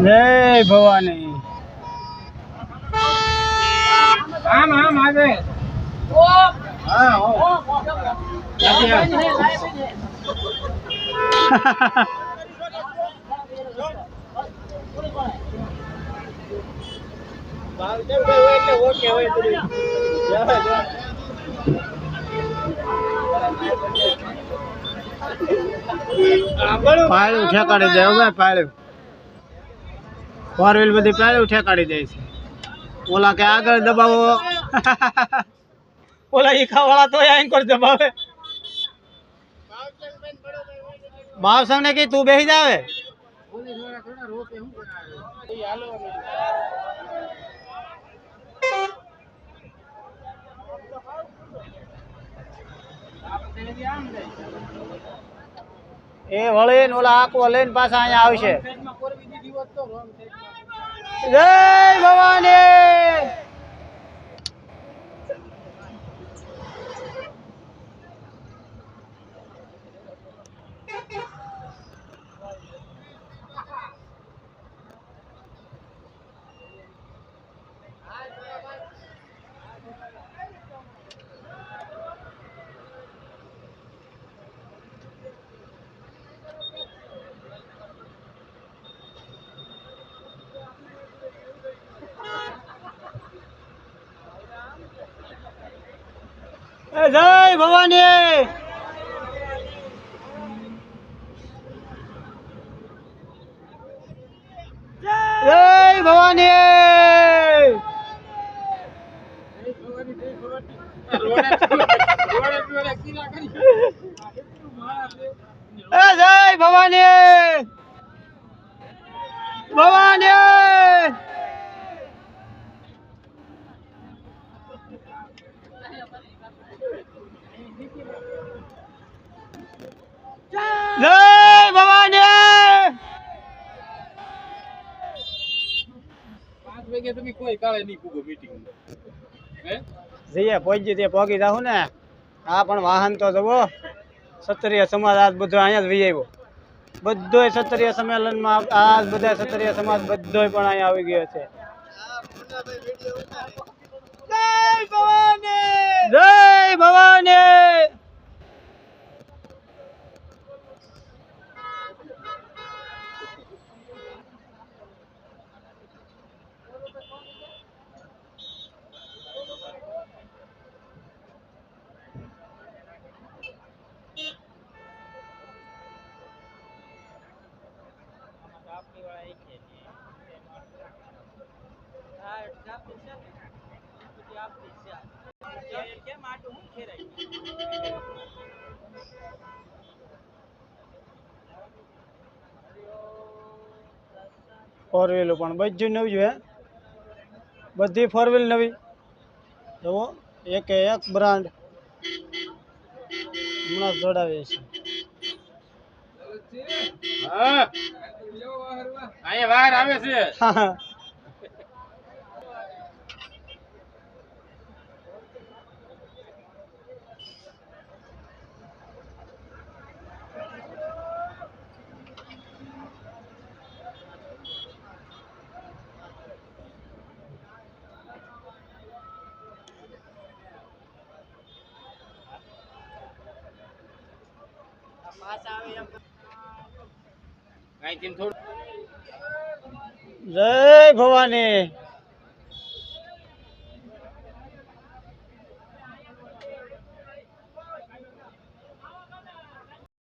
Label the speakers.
Speaker 1: जय भवानी
Speaker 2: आम आम आगे हाँ हो
Speaker 1: પાળ્યું ઠેકાડી દે હવે પાળ્યું ફોર વ્હીલ બધી પાળ્યું ઠેકાડી દે છે ઓલા કે આગળ દબાવો ઓલા ઈખા વાળા તો એન્કર દબાવે માવસંગ ને કી તું બેસી જાવે એ વળી ને ઓલા આખો લઈને પાછા અહીંયા આવશે જય ભવાની जय भवानी जय भवानी जय भवानी भवानी जय भवानी
Speaker 2: 5 વાગે તમે કોઈ કાળે નહીં પૂગો મીટિંગ હે
Speaker 1: જઈએ પહોંચી તે પહોંચી જાઉં ને આ પણ વાહન તો જવો ક્ષત્રિય સમાજ આજ બધો અહીંયા જ વી આવ્યો બધોય ક્ષત્રિય સંમેલનમાં આજ બધા ક્ષત્રિય સમાજ બધોય પણ અહીંયા આવી ગયો છે જય ભવાની જય ભવાની फोर व्हील पण बधु नवी है बधी फोर व्हील नवी जो एक ब्रांड हमारा जोड़ावे
Speaker 2: હા આયા બહાર આવે છે
Speaker 1: जय भवानी